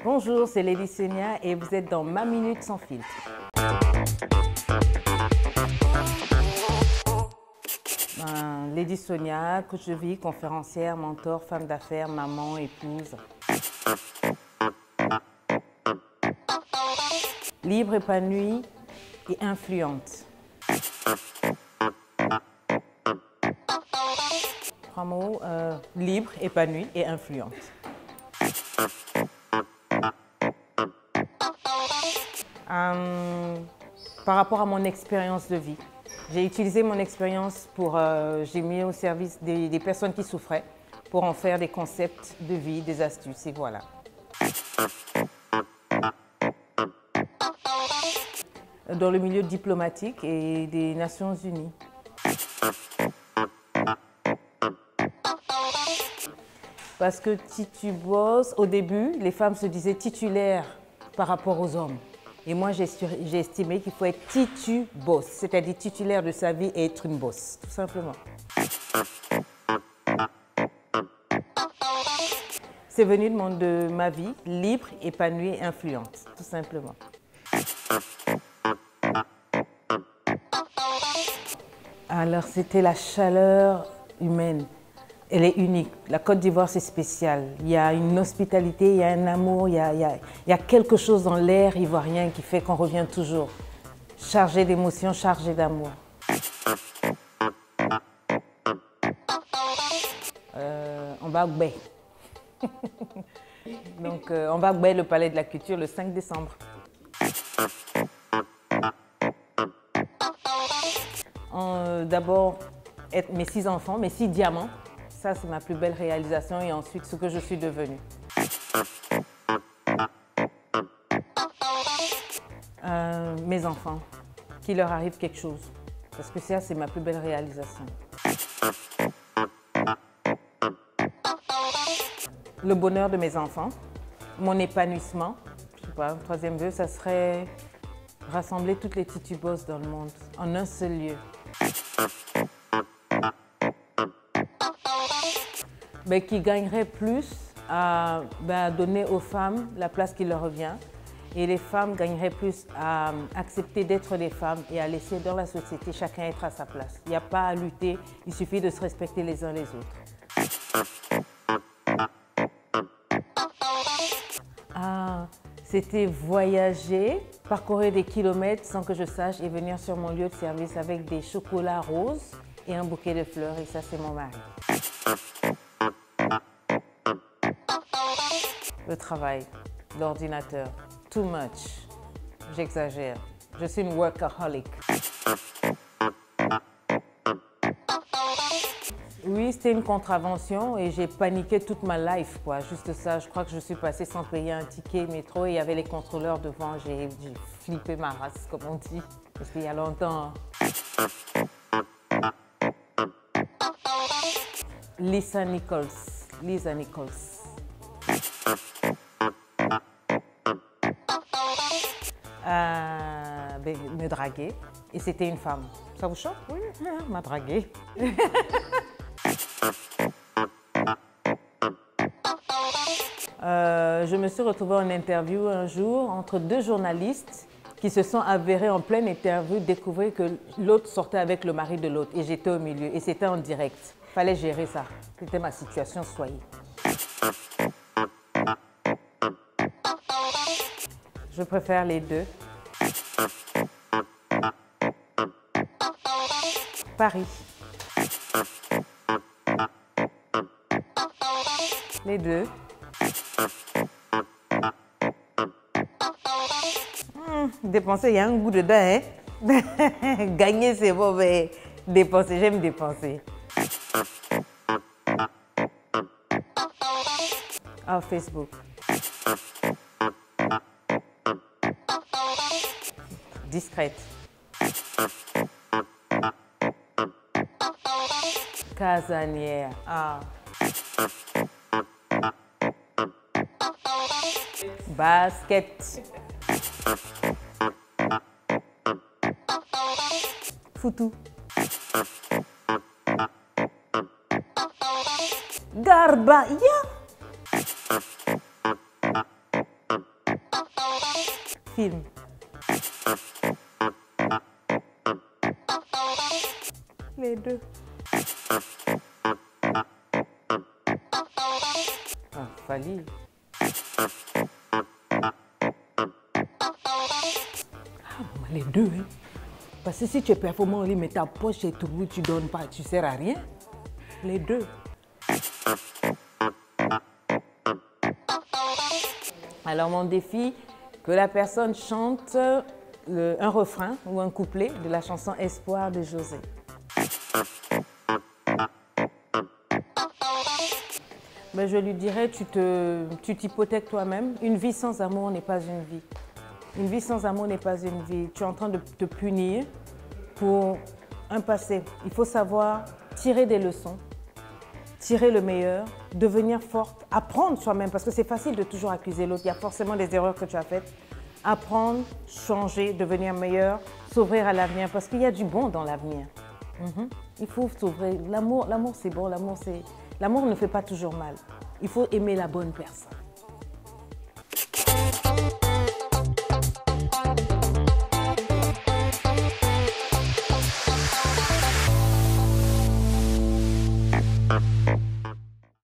Bonjour, c'est Lady Sonia et vous êtes dans Ma Minute Sans Filtre. Lady Sonia, coach de vie, conférencière, mentor, femme d'affaires, maman, épouse. Libre, épanouie et influente. 3 mots, libre, épanouie et influente. Par rapport à mon expérience de vie, j'ai utilisé mon expérience pour, j'ai mis au service des personnes qui souffraient pour en faire des concepts de vie, des astuces et voilà. Dans le milieu diplomatique et des Nations Unies. Parce que titubos, au début, les femmes se disaient titulaires par rapport aux hommes. Et moi, j'ai estimé qu'il faut être titubos, c'est-à-dire titulaire de sa vie et être une boss, tout simplement. C'est venu de ma vie, libre, épanouie et influente, tout simplement. Alors, c'était la chaleur humaine. Elle est unique. La Côte d'Ivoire, c'est spécial. Il y a une hospitalité, il y a un amour, il y a quelque chose dans l'air ivoirien qui fait qu'on revient toujours. Chargé d'émotions, chargé d'amour. On va à Gbé. Donc, on va à Gbé, le Palais de la Culture, le 5 décembre. D'abord, mes 6 enfants, mes 6 diamants. Ça, c'est ma plus belle réalisation et ensuite ce que je suis devenue. Mes enfants, qu'il leur arrive quelque chose. Parce que ça, c'est ma plus belle réalisation. Le bonheur de mes enfants, mon épanouissement. Je sais pas, un troisième vœu, ça serait rassembler toutes les titubos dans le monde en un seul lieu. Mais qui gagnerait plus à donner aux femmes la place qui leur revient et les femmes gagneraient plus à accepter d'être des femmes et à laisser dans la société chacun être à sa place. Il n'y a pas à lutter, il suffit de se respecter les uns les autres. C'était voyager, parcourir des kilomètres sans que je sache et venir sur mon lieu de service avec des chocolats roses et un bouquet de fleurs et ça c'est mon mari. Le travail, l'ordinateur, too much, j'exagère. Je suis une workaholic. Oui, c'était une contravention et j'ai paniqué toute ma life, quoi. Juste ça, je crois que je suis passée sans payer un ticket métro et il y avait les contrôleurs devant. J'ai flippé ma race, comme on dit, parce qu'il y a longtemps. Lisa Nichols. Me draguer et c'était une femme. Ça vous choque? Oui, m'a dragué. Je me suis retrouvée en interview un jour entre 2 journalistes qui se sont avérés en pleine interview découvrir que l'autre sortait avec le mari de l'autre et j'étais au milieu et c'était en direct. Fallait gérer ça. C'était ma situation, soyez. Je préfère les deux. Paris. Les deux. Dépenser, il y a un goût dedans, hein? Gagner, c'est bon, mais dépenser, j'aime dépenser. Facebook. Discrète. Casanière. Basket. Foutou. Garba, yeah. Film. Les deux. Ah, Fally. Les deux, hein. Parce que si tu es performant en ligne, mais ta poche est trouée, tu ne donnes pas, tu ne sers à rien. Les deux. Alors mon défi, que la personne chante un refrain ou un couplet de la chanson Espoir de José. Ben, je lui dirais, tu t'hypothèques toi-même. Une vie sans amour n'est pas une vie. Une vie sans amour n'est pas une vie. Tu es en train de te punir pour un passé. Il faut savoir tirer des leçons, tirer le meilleur, devenir forte, apprendre soi-même, parce que c'est facile de toujours accuser l'autre. Il y a forcément des erreurs que tu as faites. Apprendre, changer, devenir meilleur, s'ouvrir à l'avenir, parce qu'il y a du bon dans l'avenir. Il faut s'ouvrir. L'amour c'est bon, l'amour ne fait pas toujours mal. Il faut aimer la bonne personne.